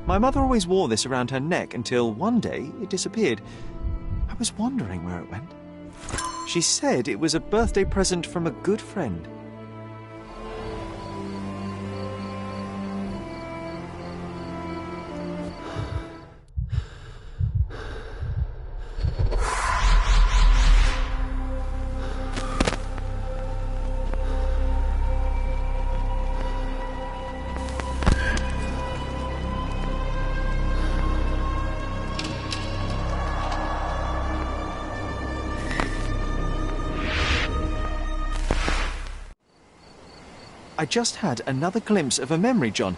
My mother always wore this around her neck until one day it disappeared. I was wondering where it went. She said it was a birthday present from a good friend. I just had another glimpse of a memory, John.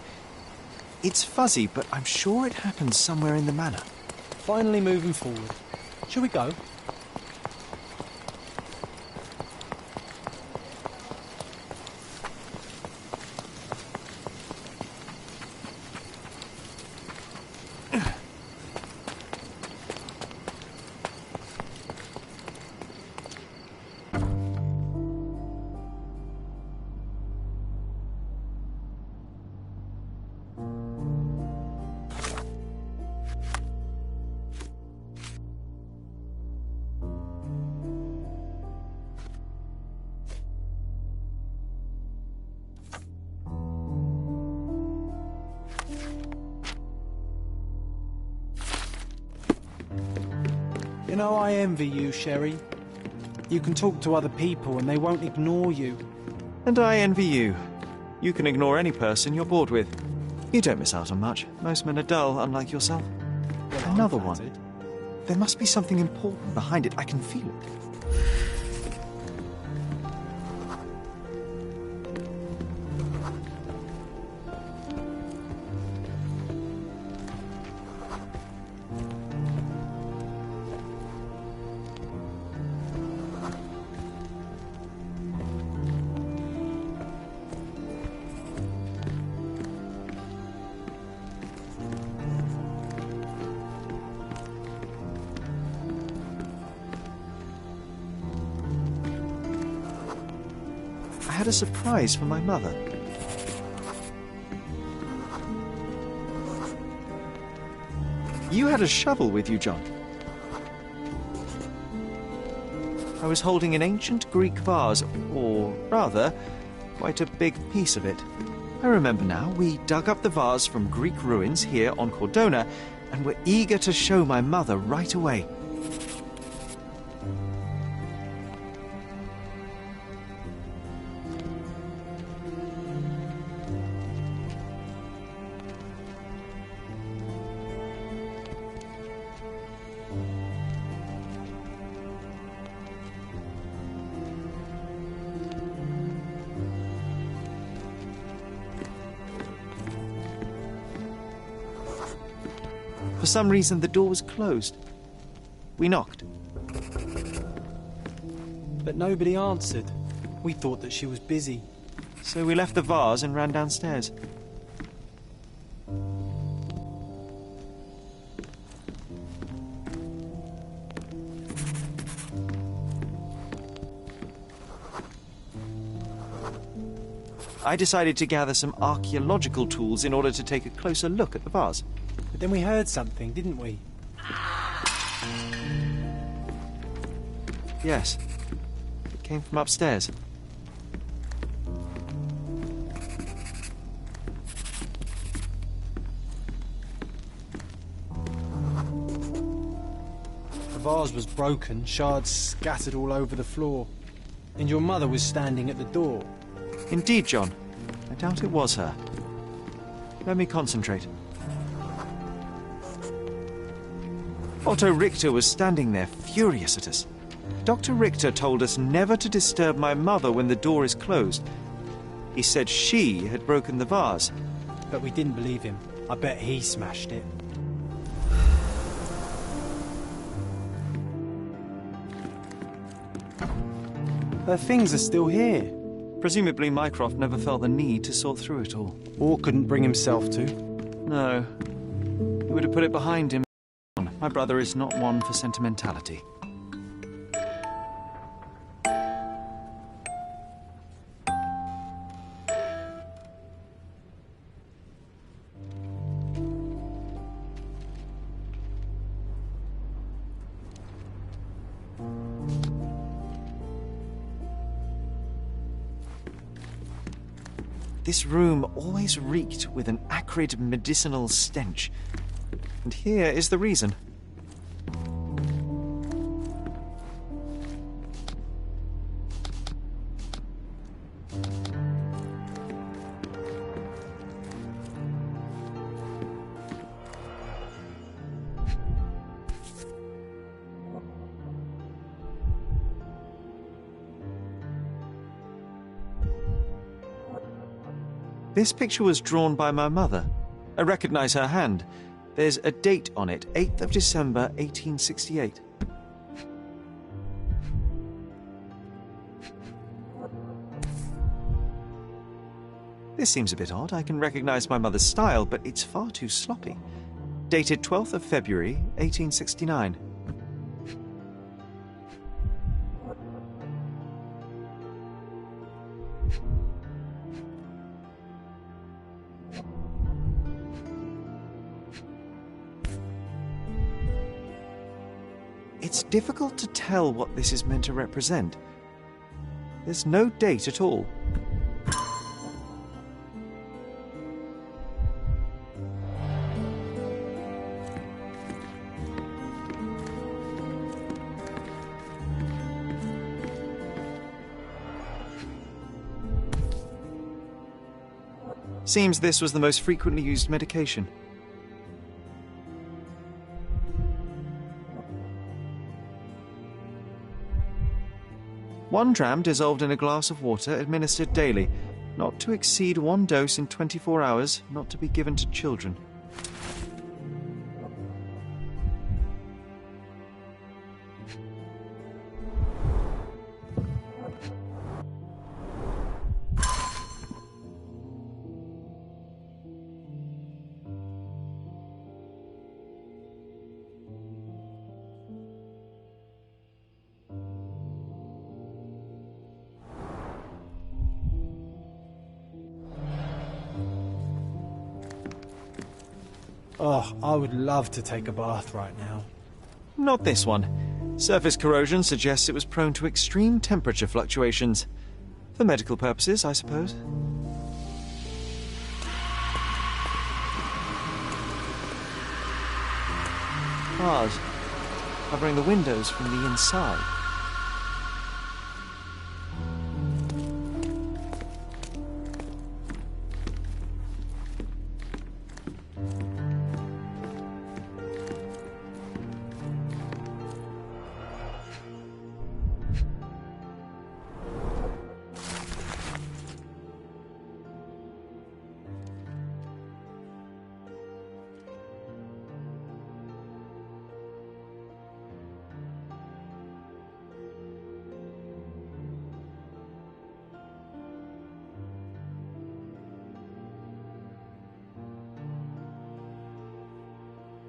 It's fuzzy, but I'm sure it happened somewhere in the manor. Finally moving forward. Shall we go? You know, I envy you, Sherry. You can talk to other people and they won't ignore you. And I envy you. You can ignore any person you're bored with. You don't miss out on much. Most men are dull, unlike yourself. Well, Another one. There must be something important behind it. I can feel it. I had a surprise for my mother. You had a shovel with you, John. I was holding an ancient Greek vase, or rather, quite a big piece of it. I remember now, we dug up the vase from Greek ruins here on Cordona and were eager to show my mother right away. For some reason, the door was closed. We knocked. But nobody answered. We thought that she was busy. So we left the vase and ran downstairs. I decided to gather some archaeological tools in order to take a closer look at the vase. But then we heard something, didn't we? Yes. It came from upstairs. The vase was broken, shards scattered all over the floor. And your mother was standing at the door. Indeed, John. I doubt it was her. Let me concentrate. Otto Richter was standing there, furious at us. Dr. Richter told us never to disturb my mother when the door is closed. He said she had broken the vase. But we didn't believe him. I bet he smashed it. Her things are still here. Presumably Mycroft never felt the need to sort through it all. Or couldn't bring himself to. No. He would have put it behind him. My brother is not one for sentimentality. this room always reeked with an acrid medicinal stench. And here is the reason. This picture was drawn by my mother. I recognize her hand. There's a date on it, 8th of December, 1868. This seems a bit odd. I can recognize my mother's style, but it's far too sloppy. Dated 12th of February, 1869. It's difficult to tell what this is meant to represent. There's no date at all. Seems this was the most frequently used medication. One dram dissolved in a glass of water, administered daily. Not to exceed 1 dose in 24 hours, not to be given to children. Oh, I would love to take a bath right now. Not this one. Surface corrosion suggests it was prone to extreme temperature fluctuations. For medical purposes, I suppose. Bars covering the windows from the inside.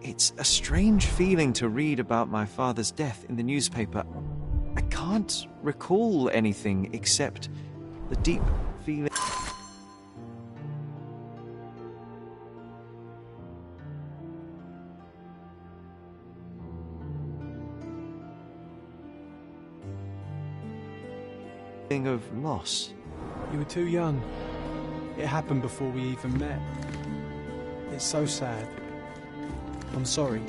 It's a strange feeling to read about my father's death in the newspaper. I can't recall anything except the deep feeling of loss. You were too young. It happened before we even met. It's so sad. I'm sorry.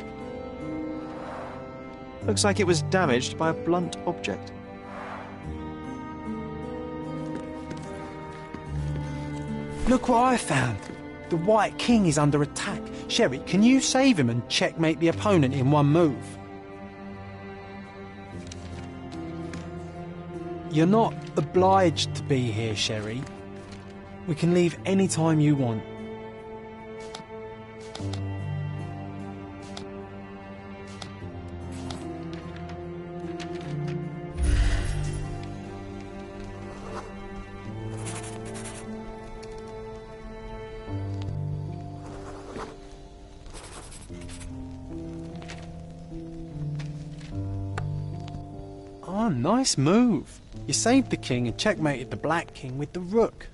Looks like it was damaged by a blunt object. Look what I found. The White King is under attack. Sherry, can you save him and checkmate the opponent in one move? You're not obliged to be here, Sherry. We can leave any time you want. Oh, nice move. You saved the king and checkmated the Black King with the rook.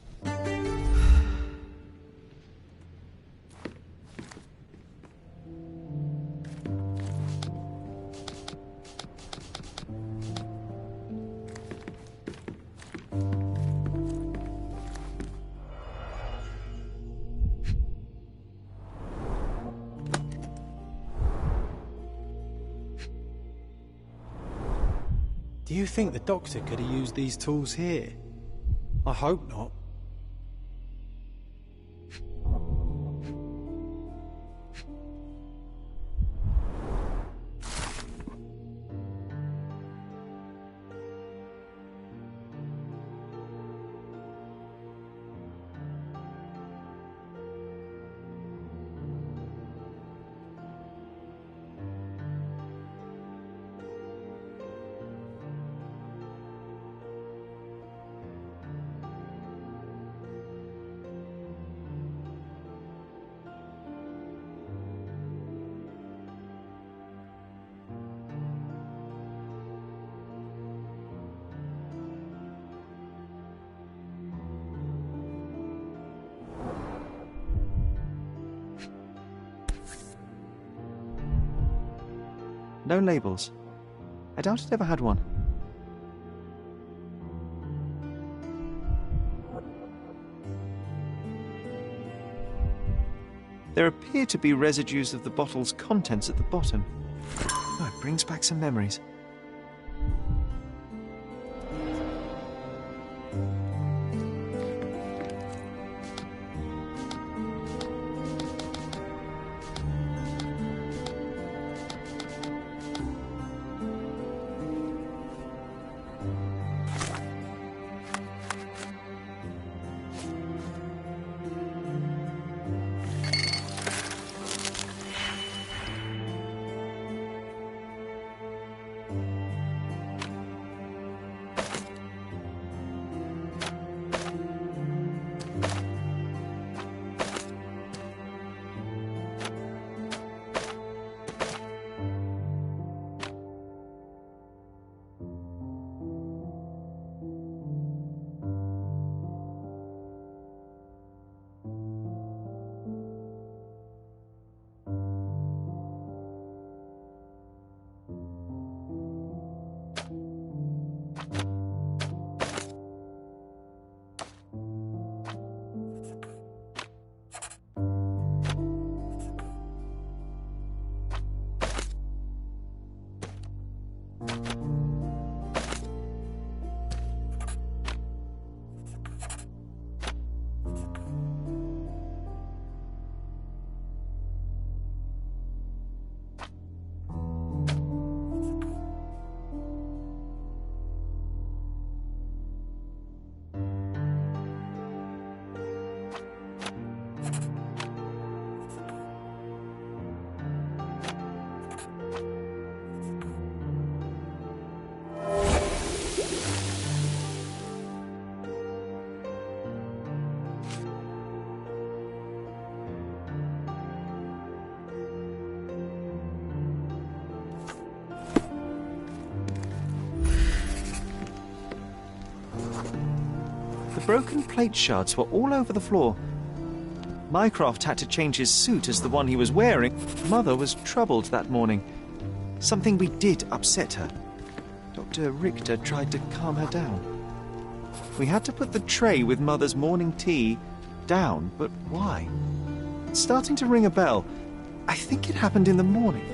Do you think the doctor could have used these tools here? I hope not. No labels. I doubt it ever had one. There appear to be residues of the bottle's contents at the bottom. Oh, it brings back some memories. Broken plate shards were all over the floor. Mycroft had to change his suit as the one he was wearing. Mother was troubled that morning. Something we did upset her. Dr. Richter tried to calm her down. We had to put the tray with Mother's morning tea down, but why? It's starting to ring a bell. I think it happened in the morning.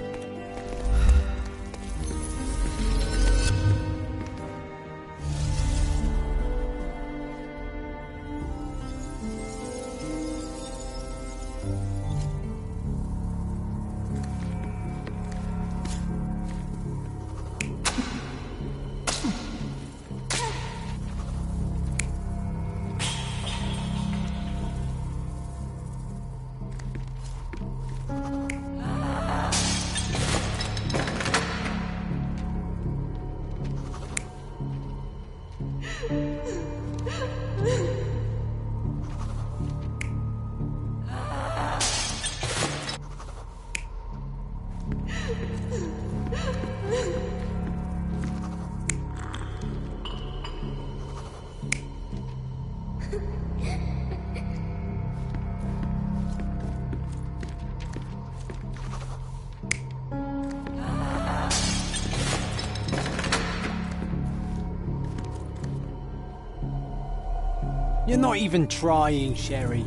You're not even trying, Sherry.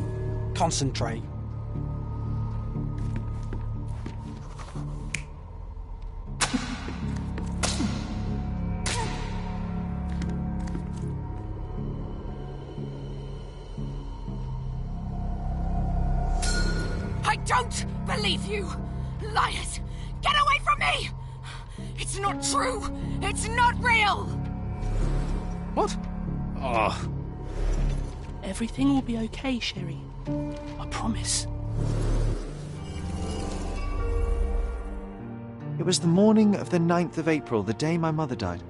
Concentrate. don't believe you! Liars! Get away from me! It's not true! It's not real! What? Oh. Everything will be okay, Sherry. I promise. It was the morning of the 9th of April, the day my mother died.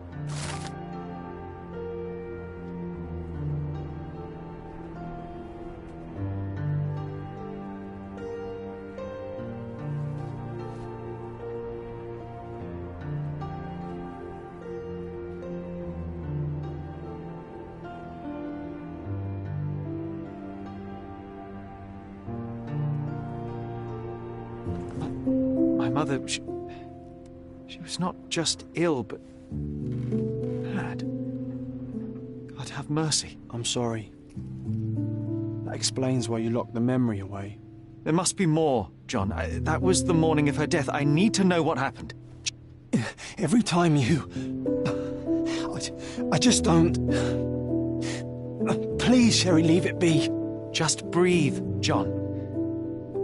My mother, she was not just ill, but mad. God have mercy. I'm sorry. That explains why you locked the memory away. There must be more, John. That was the morning of her death. I need to know what happened. Every time you... I just don't... Please, Sherry, leave it be. Just breathe, John.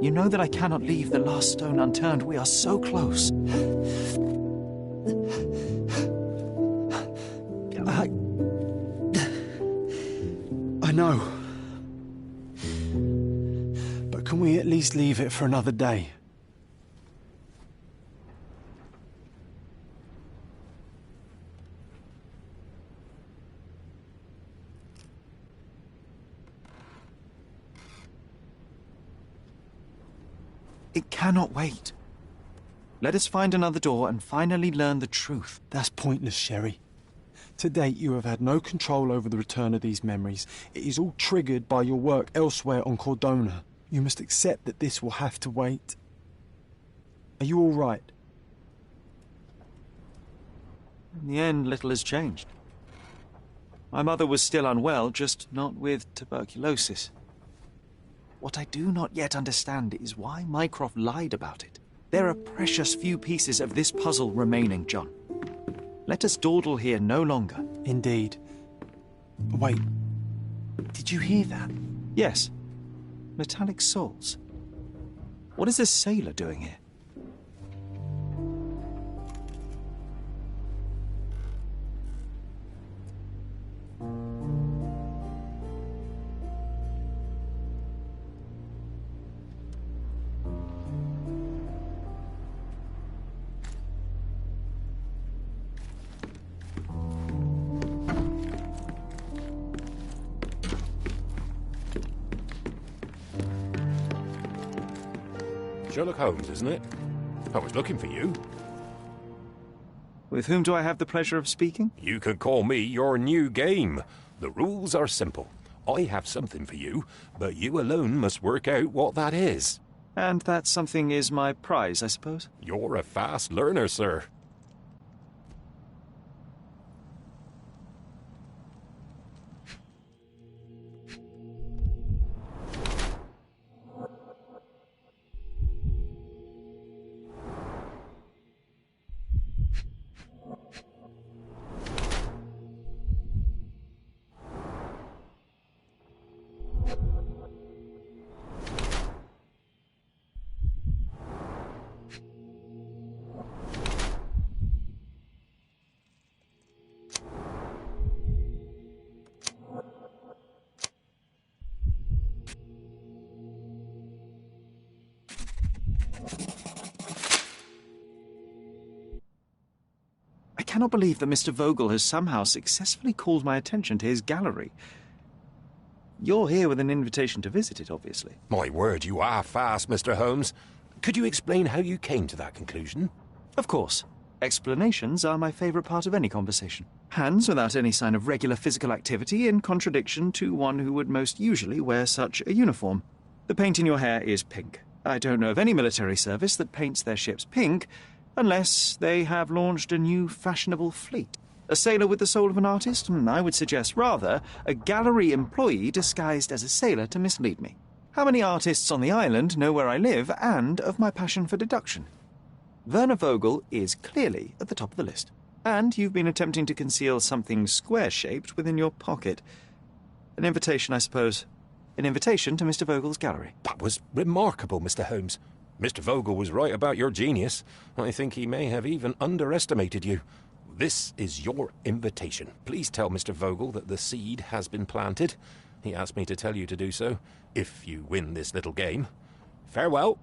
You know that I cannot leave the last stone unturned. We are so close. I know. But can we at least leave it for another day? It cannot wait. Let us find another door and finally learn the truth. That's pointless, Sherry. To date, you have had no control over the return of these memories. It is all triggered by your work elsewhere on Cordona. You must accept that this will have to wait. Are you all right? In the end, little has changed. My mother was still unwell, just not with tuberculosis. What I do not yet understand is why Mycroft lied about it. There are precious few pieces of this puzzle remaining, John. Let us dawdle here no longer. Indeed. Wait. Did you hear that? Yes. Metallic soles. What is this sailor doing here? Sherlock Holmes, isn't it? I was looking for you. With whom do I have the pleasure of speaking? You can call me your new game. The rules are simple. I have something for you, but you alone must work out what that is. And that something is my prize, I suppose? You're a fast learner, sir. I cannot believe that Mr. Vogel has somehow successfully called my attention to his gallery. You're here with an invitation to visit it, obviously. My word, you are fast, Mr. Holmes. Could you explain how you came to that conclusion? Of course. Explanations are my favourite part of any conversation. Hands without any sign of regular physical activity, in contradiction to one who would most usually wear such a uniform. The paint in your hair is pink. I don't know of any military service that paints their ships pink, unless they have launched a new fashionable fleet. A sailor with the soul of an artist? I would suggest rather a gallery employee disguised as a sailor to mislead me. How many artists on the island know where I live and of my passion for deduction? Werner Vogel is clearly at the top of the list. And you've been attempting to conceal something square-shaped within your pocket. An invitation, I suppose. An invitation to Mr. Vogel's gallery. That was remarkable, Mr. Holmes. Mr. Vogel was right about your genius. I think he may have even underestimated you. This is your invitation. Please tell Mr. Vogel that the seed has been planted. He asked me to tell you to do so, if you win this little game. Farewell.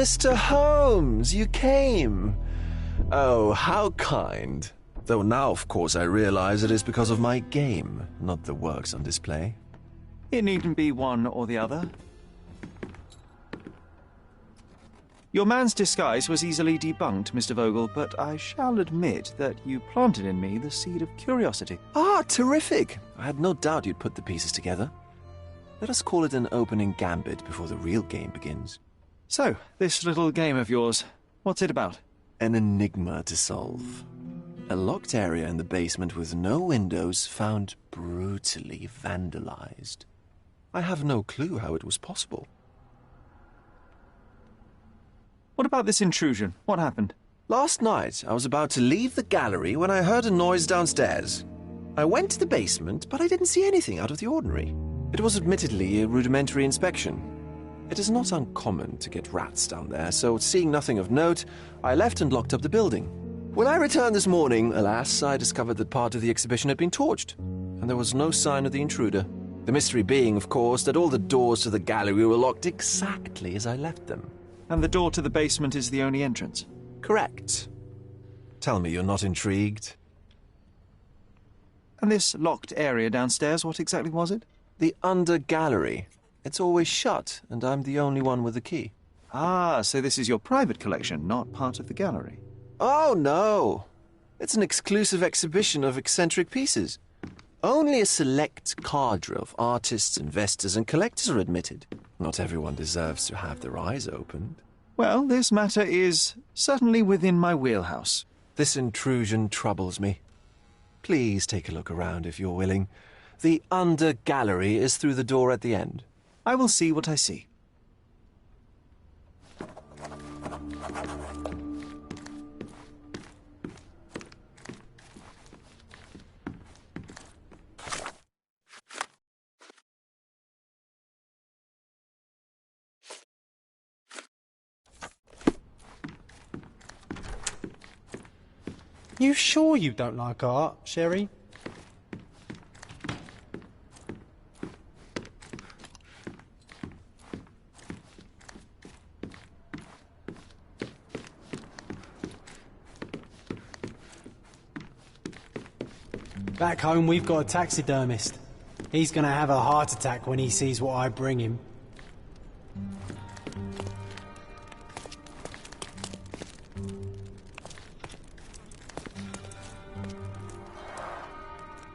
Mr. Holmes, you came. Oh, how kind. Though now, of course, I realize it is because of my game, not the works on display. It needn't be one or the other. Your man's disguise was easily debunked, Mr. Vogel, but I shall admit that you planted in me the seed of curiosity. Ah, terrific. I had no doubt you'd put the pieces together. Let us call it an opening gambit before the real game begins. So, this little game of yours, what's it about? An enigma to solve. A locked area in the basement with no windows found brutally vandalized. I have no clue how it was possible. What about this intrusion? What happened? Last night, I was about to leave the gallery when I heard a noise downstairs. I went to the basement, but I didn't see anything out of the ordinary. It was admittedly a rudimentary inspection. It is not uncommon to get rats down there, so seeing nothing of note, I left and locked up the building. When I returned this morning, alas, I discovered that part of the exhibition had been torched, and there was no sign of the intruder. The mystery being, of course, that all the doors to the gallery were locked exactly as I left them. And the door to the basement is the only entrance? Correct. Tell me you're not intrigued. And this locked area downstairs, what exactly was it? The under gallery. It's always shut, and I'm the only one with the key. Ah, so this is your private collection, not part of the gallery. Oh, no. It's an exclusive exhibition of eccentric pieces. Only a select cadre of artists, investors, and collectors are admitted. Not everyone deserves to have their eyes opened. Well, this matter is certainly within my wheelhouse. This intrusion troubles me. Please take a look around if you're willing. The under gallery is through the door at the end. I will see what I see. You sure you don't like art, Sherry? Back home, we've got a taxidermist. He's gonna have a heart attack when he sees what I bring him.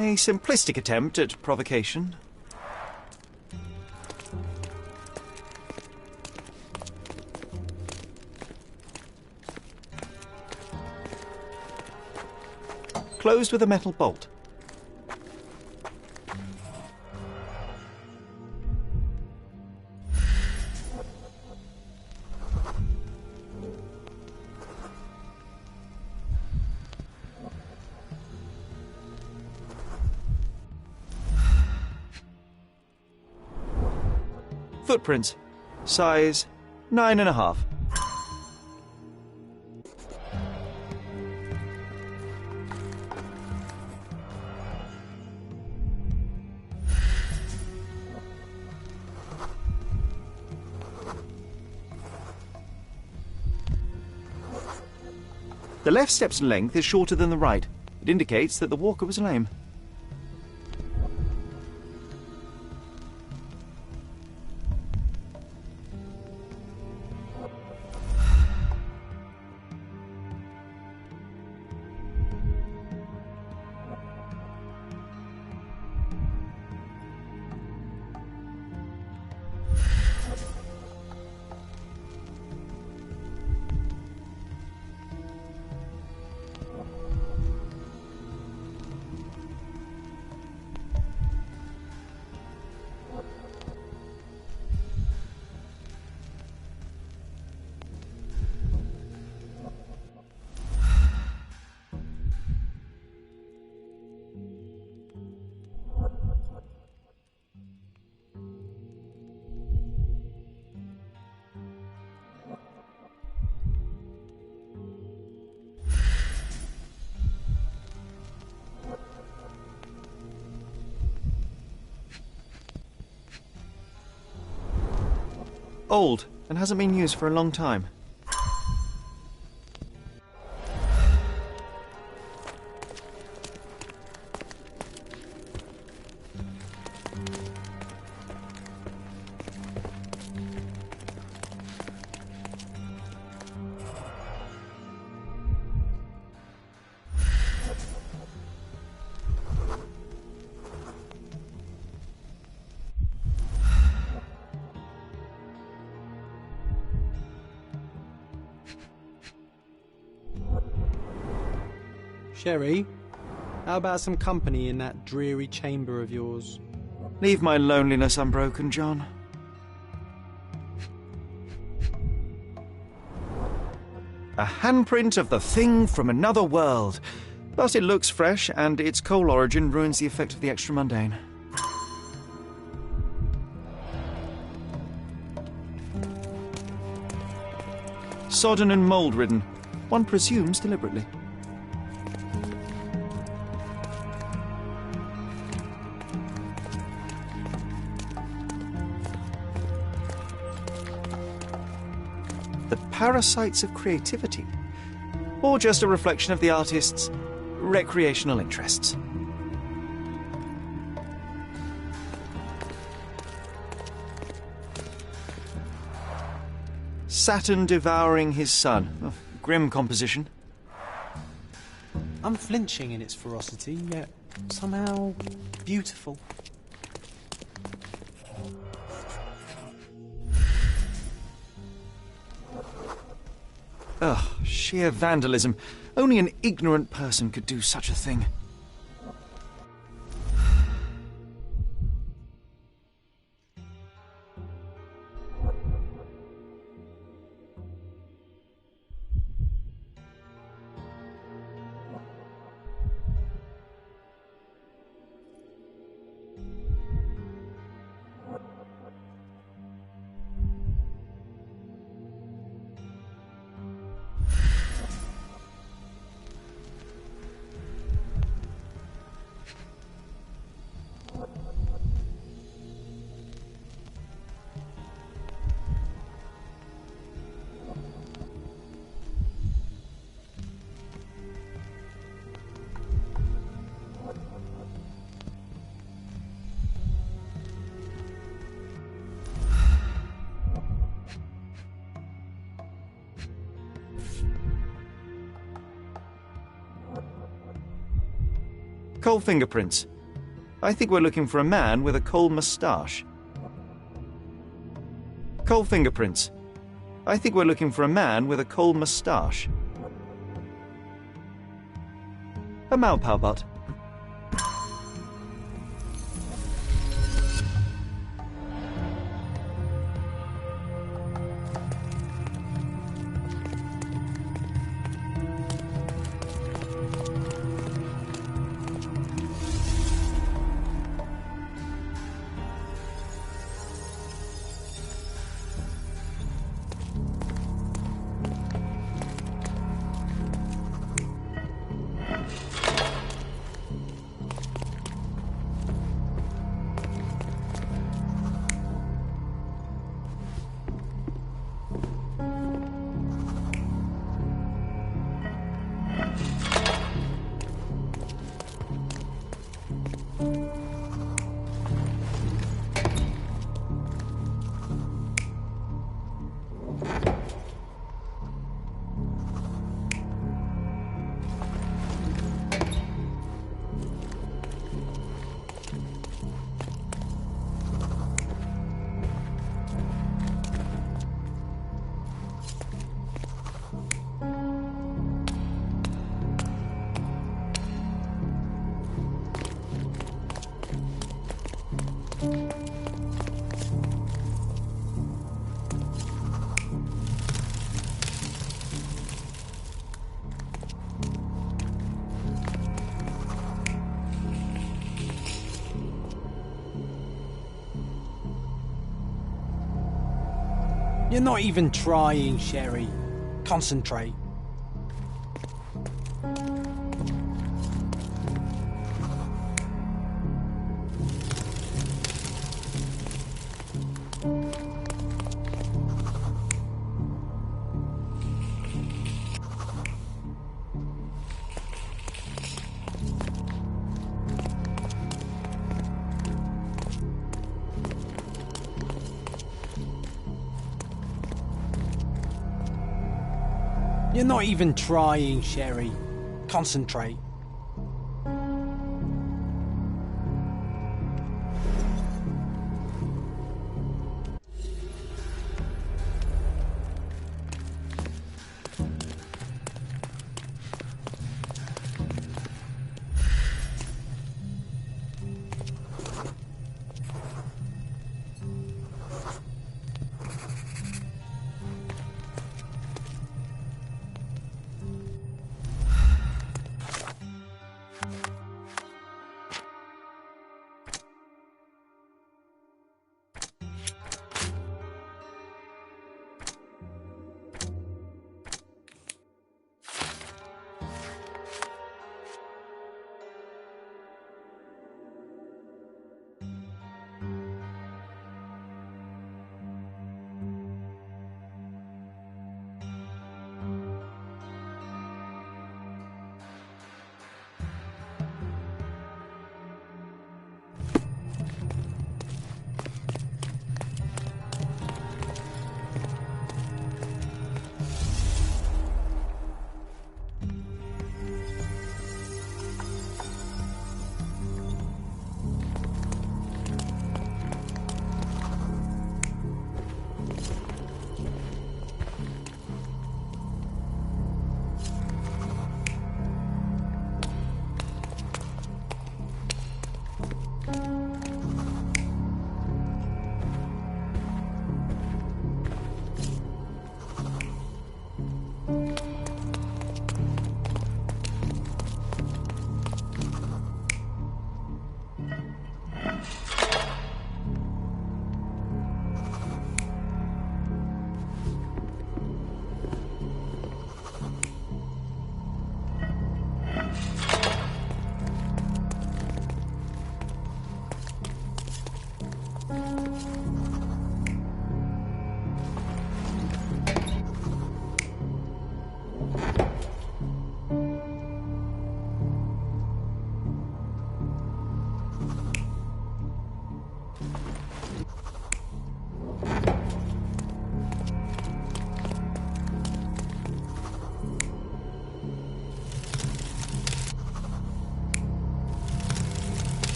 A simplistic attempt at provocation. Closed with a metal bolt. Footprints. Size 9.5. The left step's length is shorter than the right. It indicates that the walker was lame. Old, and hasn't been used for a long time. Sherry, how about some company in that dreary chamber of yours? Leave my loneliness unbroken, John. A handprint of the thing from another world. But it looks fresh, and its coal origin ruins the effect of the extra mundane. Sodden and mould-ridden. One presumes deliberately. The parasites of creativity, or just a reflection of the artist's recreational interests. Saturn devouring his sun. Oh, grim composition. Unflinching in its ferocity, yet somehow beautiful. Ugh, sheer vandalism. Only an ignorant person could do such a thing. Coal fingerprints. I think we're looking for a man with a coal moustache. Coal fingerprints. I think we're looking for a man with a coal moustache. A Malpalbot. You're not even trying, Sherry. Concentrate. You're not even trying, Sherry. Concentrate.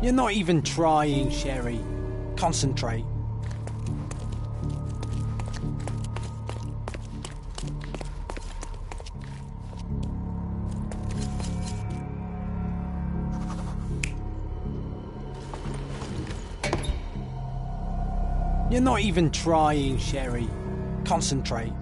You're not even trying, Sherry. Concentrate. You're not even trying, Sherry. Concentrate.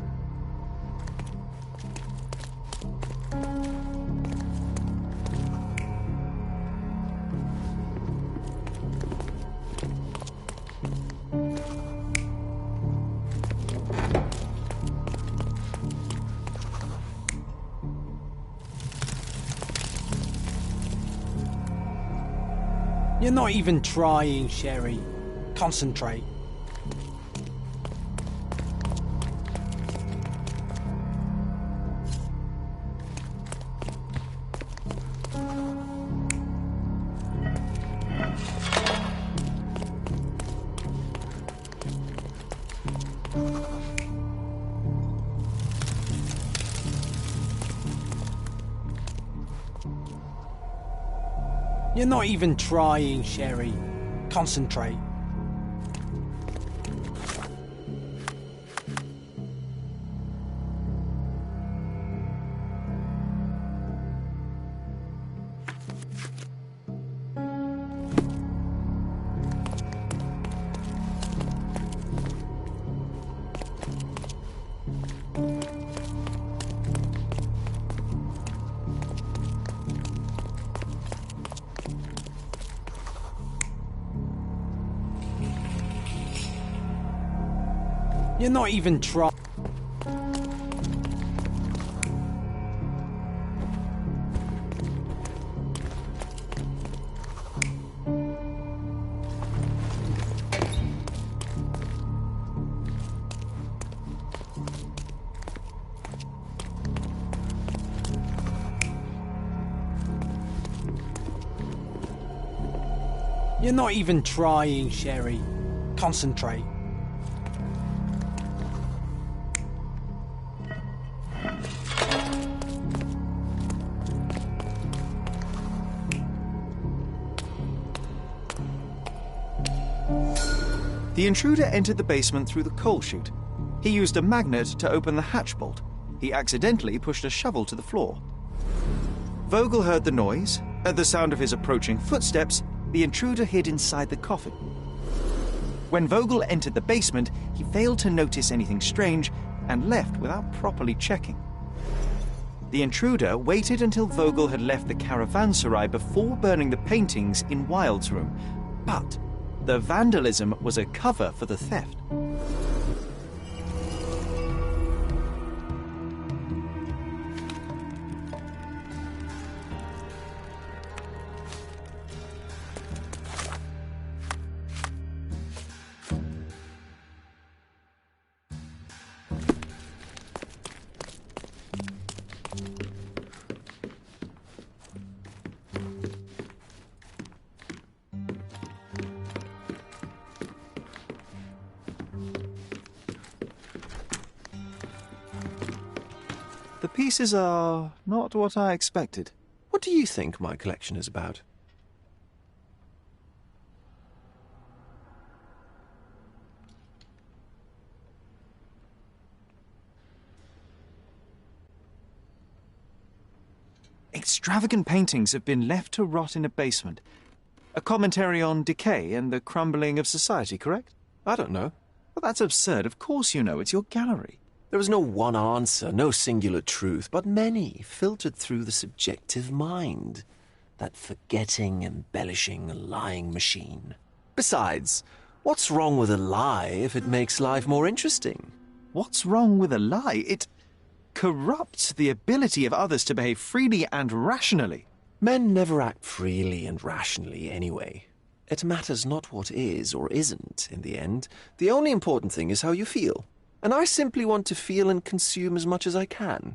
You're not even trying, Sherry. Concentrate. You're not even trying, Sherry. Concentrate. You're not even trying. You're not even trying, Sherry. Concentrate. The intruder entered the basement through the coal chute. He used a magnet to open the hatch bolt. He accidentally pushed a shovel to the floor. Vogel heard the noise. At the sound of his approaching footsteps, the intruder hid inside the coffin. When Vogel entered the basement, he failed to notice anything strange and left without properly checking. The intruder waited until Vogel had left the caravanserai before burning the paintings in Wilde's room, but the vandalism was a cover for the theft. The pieces are not what I expected. What do you think my collection is about? Extravagant paintings have been left to rot in a basement. A commentary on decay and the crumbling of society, correct? I don't know. Well, that's absurd. Of course you know. It's your gallery. There is no one answer, no singular truth, but many, filtered through the subjective mind. That forgetting, embellishing, lying machine. Besides, what's wrong with a lie if it makes life more interesting? What's wrong with a lie? It corrupts the ability of others to behave freely and rationally. Men never act freely and rationally anyway. It matters not what is or isn't in the end. The only important thing is how you feel. And I simply want to feel and consume as much as I can.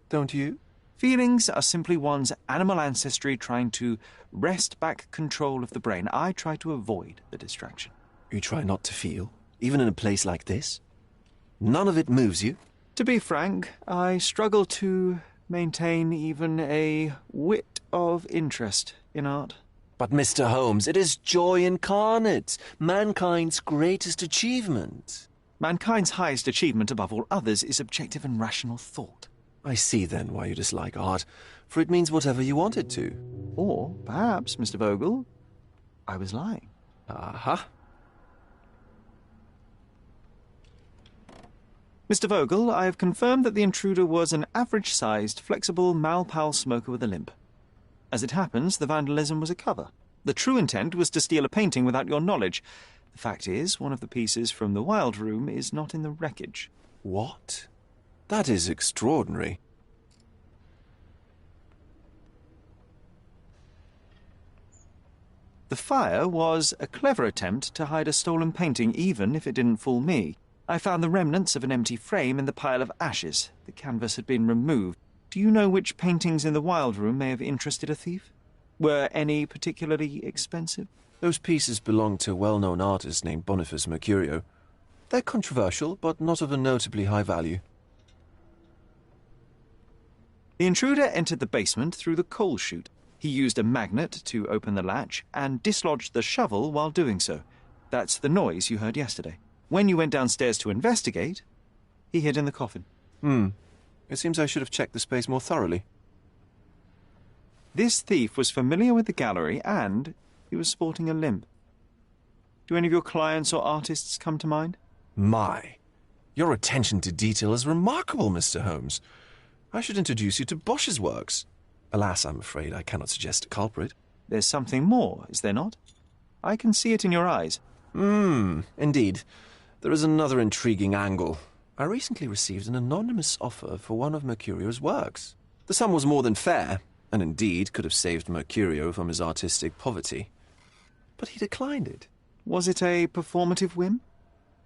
Don't you? Feelings are simply one's animal ancestry trying to wrest back control of the brain. I try to avoid the distraction. You try not to feel, even in a place like this? None of it moves you? To be frank, I struggle to maintain even a whit of interest in art. But, Mr. Holmes, it is joy incarnate, mankind's greatest achievement. Mankind's highest achievement above all others is objective and rational thought. I see, then, why you dislike art, for it means whatever you want it to. Or, perhaps, Mr. Vogel, I was lying. Aha. Mr. Vogel, I have confirmed that the intruder was an average-sized, flexible Malpal smoker with a limp. As it happens, the vandalism was a cover. The true intent was to steal a painting without your knowledge. The fact is, one of the pieces from the Wild Room is not in the wreckage. What? That is extraordinary. The fire was a clever attempt to hide a stolen painting, even if it didn't fool me. I found the remnants of an empty frame in the pile of ashes. The canvas had been removed. Do you know which paintings in the Wild Room may have interested a thief? Were any particularly expensive? Those pieces belong to a well-known artist named Boniface Mercurio. They're controversial, but not of a notably high value. The intruder entered the basement through the coal chute. He used a magnet to open the latch and dislodged the shovel while doing so. That's the noise you heard yesterday. When you went downstairs to investigate, he hid in the coffin. It seems I should have checked the space more thoroughly. This thief was familiar with the gallery and he was sporting a limp. Do any of your clients or artists come to mind? My, your attention to detail is remarkable, Mr. Holmes. I should introduce you to Bosch's works. Alas, I'm afraid I cannot suggest a culprit. There's something more, is there not? I can see it in your eyes. Indeed. There is another intriguing angle. I recently received an anonymous offer for one of Mercurio's works. The sum was more than fair, and indeed could have saved Mercurio from his artistic poverty. But he declined it. Was it a performative whim?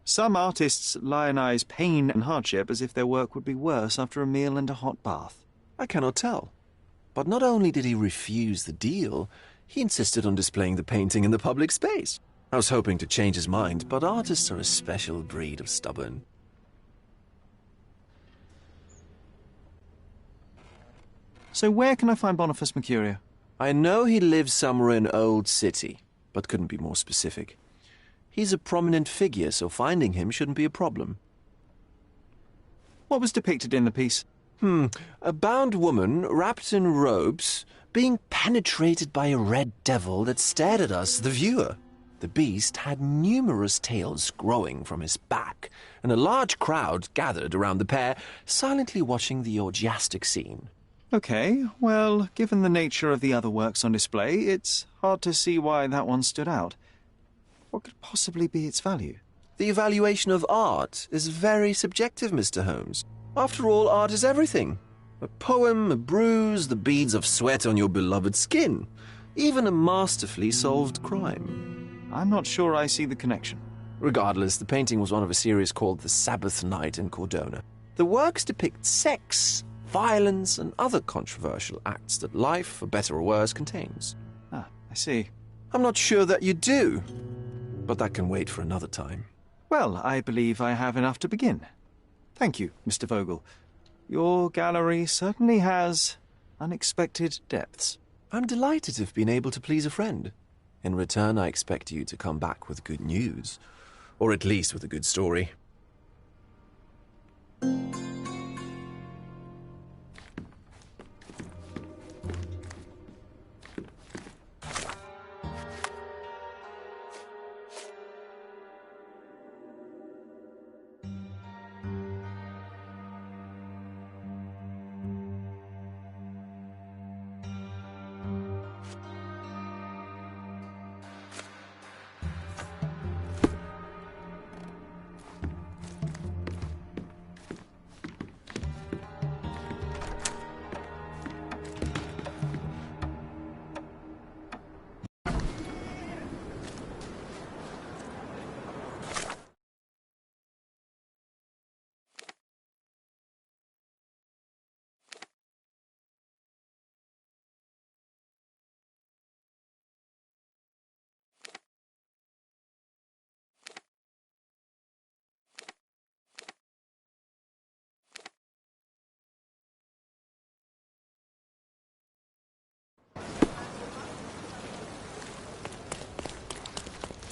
Some artists lionize pain and hardship as if their work would be worse after a meal and a hot bath. I cannot tell. But not only did he refuse the deal, he insisted on displaying the painting in the public space. I was hoping to change his mind, but artists are a special breed of stubborn. So where can I find Boniface Mercurio? I know he lives somewhere in Old City, but couldn't be more specific. He's a prominent figure, so finding him shouldn't be a problem. What was depicted in the piece? A bound woman, wrapped in robes, being penetrated by a red devil that stared at us, the viewer. The beast had numerous tails growing from his back, and a large crowd gathered around the pair, silently watching the orgiastic scene. Okay, well, given the nature of the other works on display, it's hard to see why that one stood out. What could possibly be its value? The evaluation of art is very subjective, Mr. Holmes. After all, art is everything. A poem, a bruise, the beads of sweat on your beloved skin. Even a masterfully solved crime. I'm not sure I see the connection. Regardless, the painting was one of a series called The Sabbath Night in Cordona. The works depict sex, violence, and other controversial acts that life, for better or worse, contains. Ah, I see. I'm not sure that you do, but that can wait for another time. Well, I believe I have enough to begin. Thank you, Mr. Vogel. Your gallery certainly has unexpected depths. I'm delighted to have been able to please a friend. In return, I expect you to come back with good news. Or at least with a good story.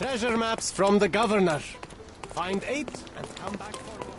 Treasure maps from the governor. Find 8 and come back for more.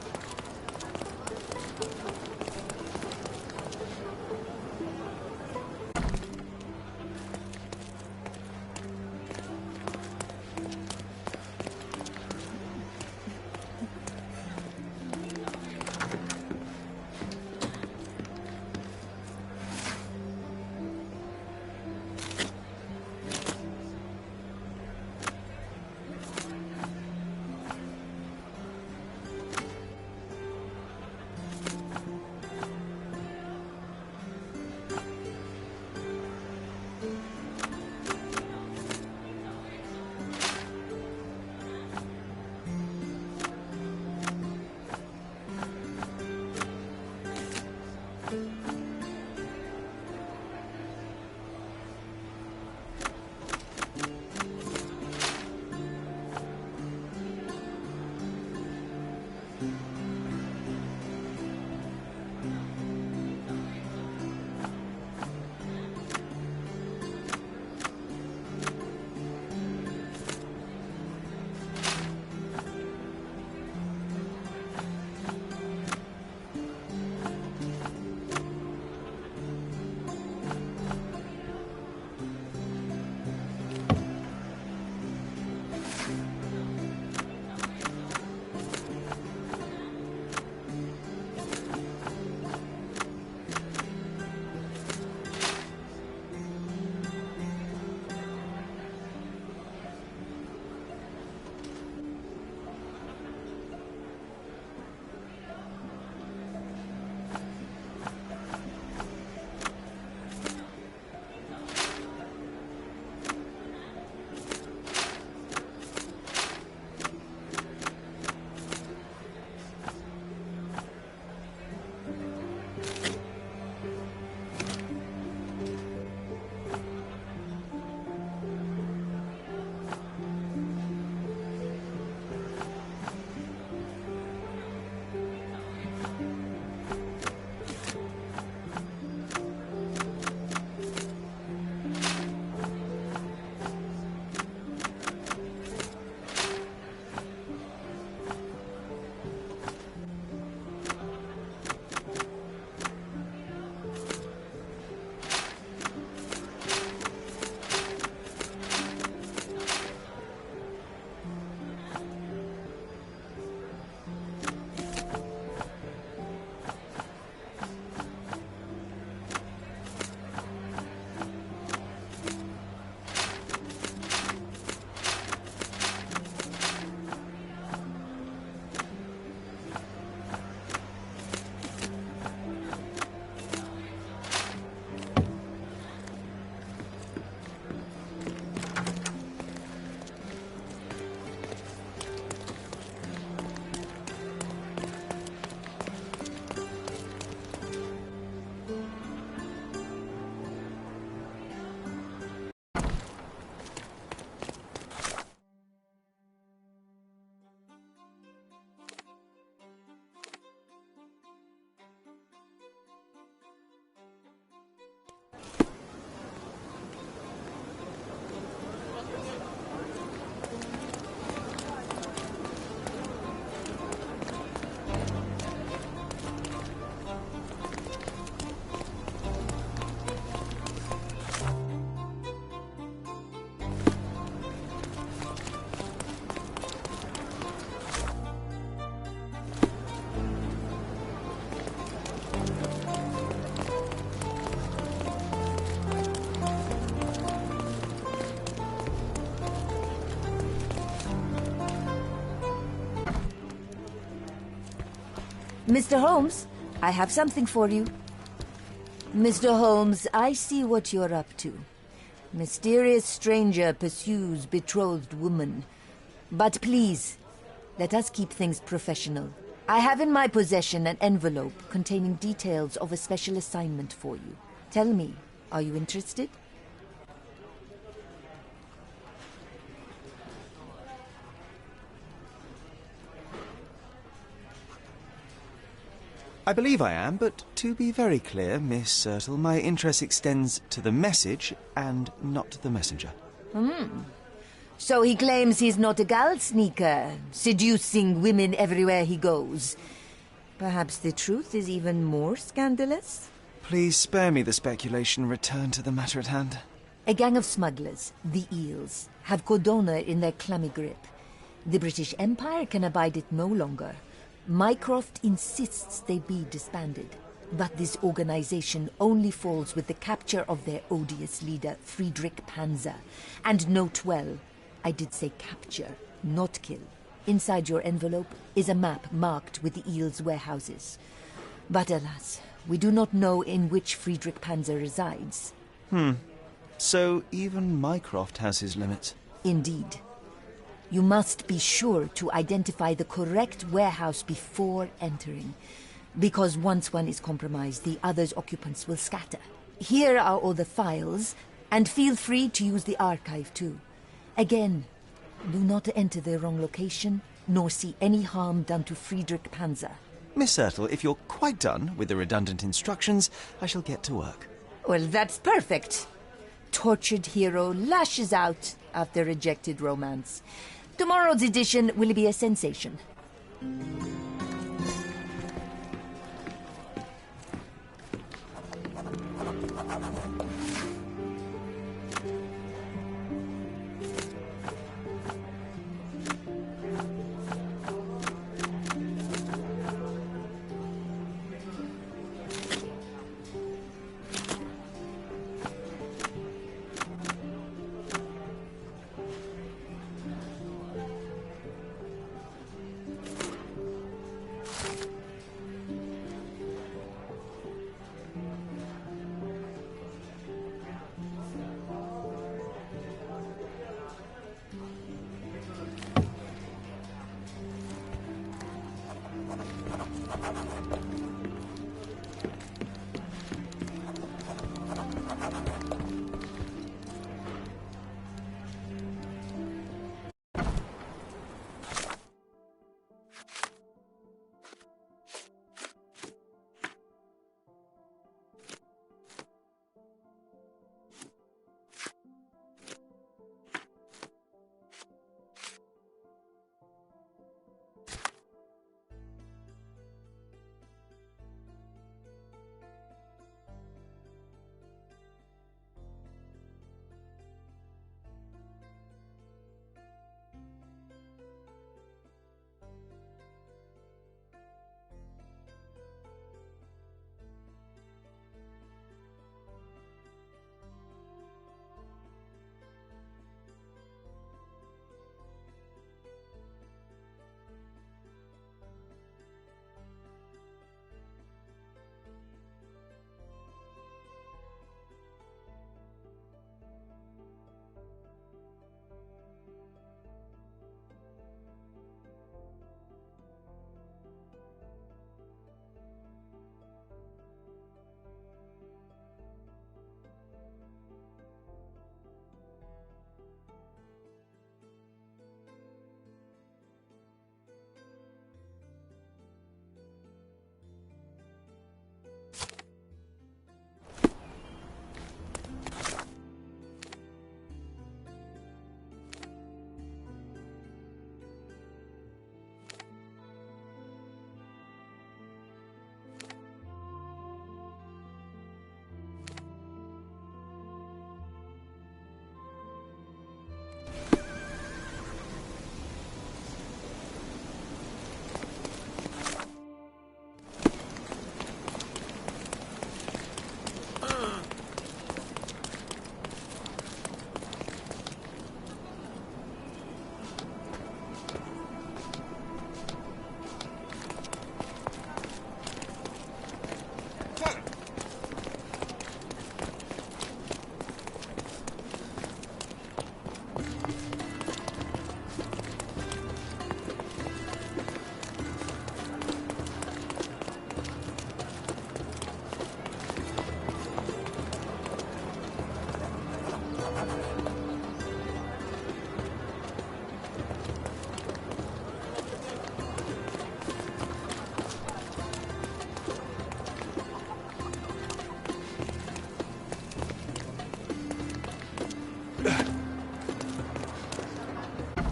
Mr. Holmes, I have something for you. Mr. Holmes, I see what you're up to. Mysterious stranger pursues betrothed woman. But please, let us keep things professional. I have in my possession an envelope containing details of a special assignment for you. Tell me, are you interested? I believe I am, but to be very clear, Miss Sertle, my interest extends to the message and not the messenger. So he claims he's not a gal sneaker, seducing women everywhere he goes. Perhaps the truth is even more scandalous? Please spare me the speculation. Return to the matter at hand. A gang of smugglers, the Eels, have Cordona in their clammy grip. The British Empire can abide it no longer. Mycroft insists they be disbanded. But this organization only falls with the capture of their odious leader, Friedrich Panzer. And note well, I did say capture, not kill. Inside your envelope is a map marked with the Eels' warehouses. But alas, we do not know in which Friedrich Panzer resides. So even Mycroft has his limits. Indeed. You must be sure to identify the correct warehouse before entering. Because once one is compromised, the other's occupants will scatter. Here are all the files, and feel free to use the archive too. Again, do not enter the wrong location, nor see any harm done to Friedrich Panzer. Miss Ertl, if you're quite done with the redundant instructions, I shall get to work. Well, that's perfect. Tortured hero lashes out after rejected romance. Tomorrow's edition will be a sensation.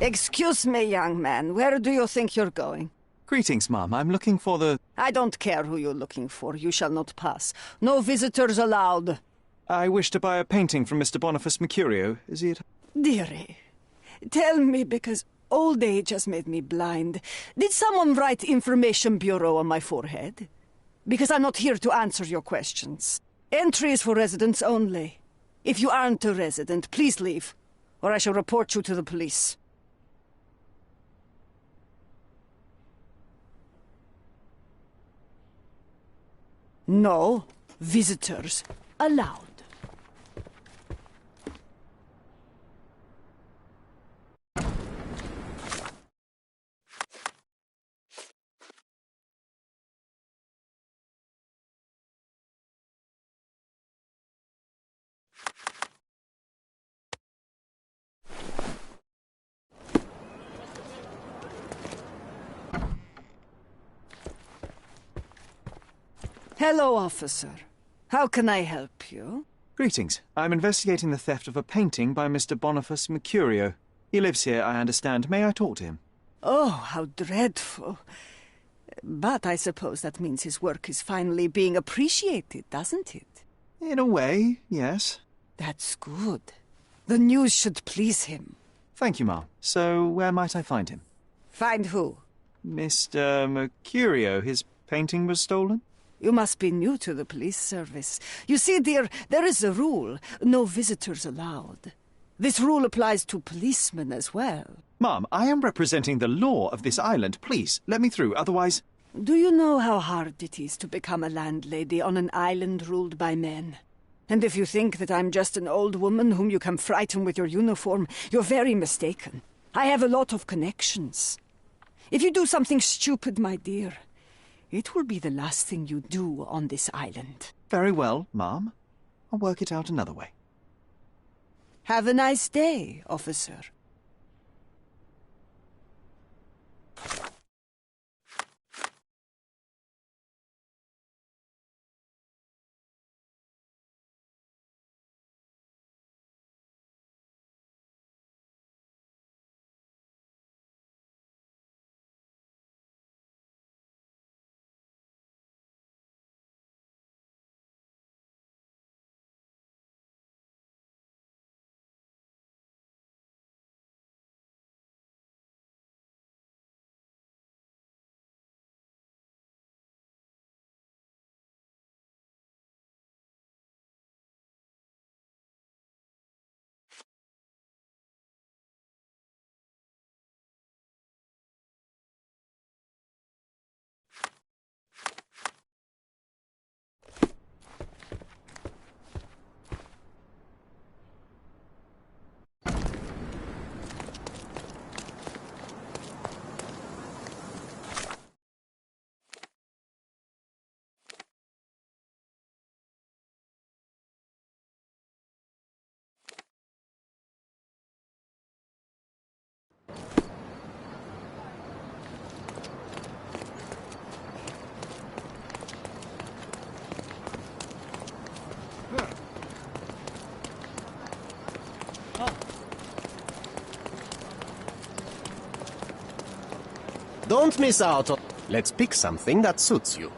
Excuse me, young man. Where do you think you're going? Greetings, ma'am. I'm looking for the... I don't care who you're looking for. You shall not pass. No visitors allowed. I wish to buy a painting from Mr. Boniface Mercurio. Is he at... Dearie, tell me, because old age has made me blind. Did someone write Information Bureau on my forehead? Because I'm not here to answer your questions. Entry is for residents only. If you aren't a resident, please leave, or I shall report you to the police. No visitors allowed. Hello, officer. How can I help you? Greetings. I'm investigating the theft of a painting by Mr. Boniface Mercurio. He lives here, I understand. May I talk to him? Oh, how dreadful. But I suppose that means his work is finally being appreciated, doesn't it? In a way, yes. That's good. The news should please him. Thank you, ma'am. So, where might I find him? Find who? Mr. Mercurio. His painting was stolen? You must be new to the police service. You see, dear, there is a rule. No visitors allowed. This rule applies to policemen as well. Ma'am, I am representing the law of this island. Please, let me through, otherwise... Do you know how hard it is to become a landlady on an island ruled by men? And if you think that I'm just an old woman whom you can frighten with your uniform, you're very mistaken. I have a lot of connections. If you do something stupid, my dear, it will be the last thing you do on this island. Very well, ma'am. I'll work it out another way. Have a nice day, officer. Don't miss out on... Let's pick something that suits you.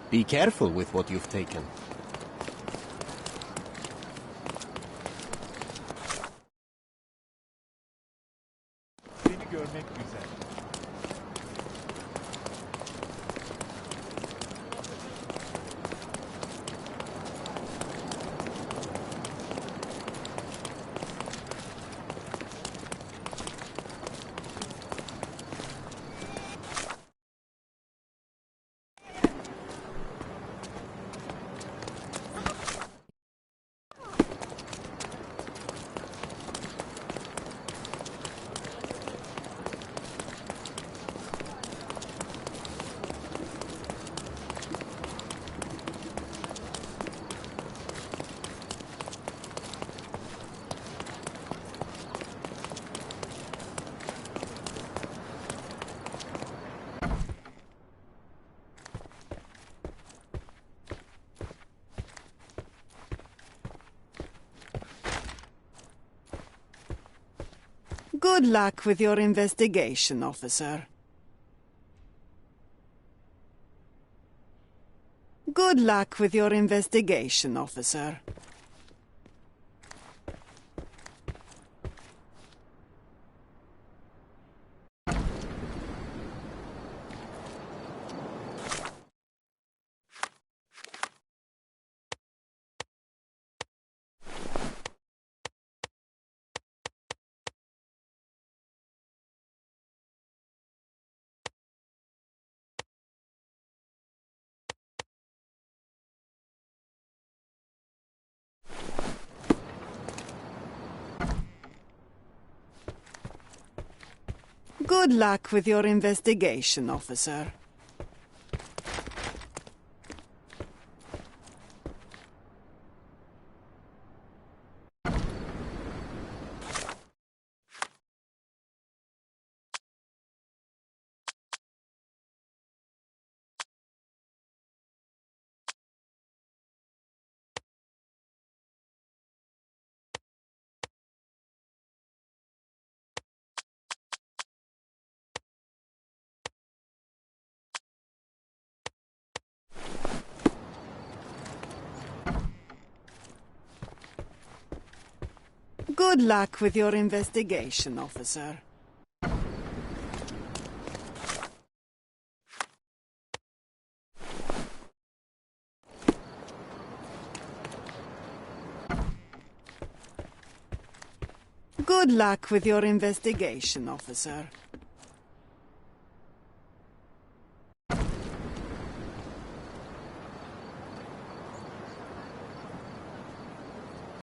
Be careful with what you've taken. Good luck with your investigation, officer. Good luck with your investigation, officer. Good luck with your investigation, officer. Good luck with your investigation, officer. Good luck with your investigation, officer.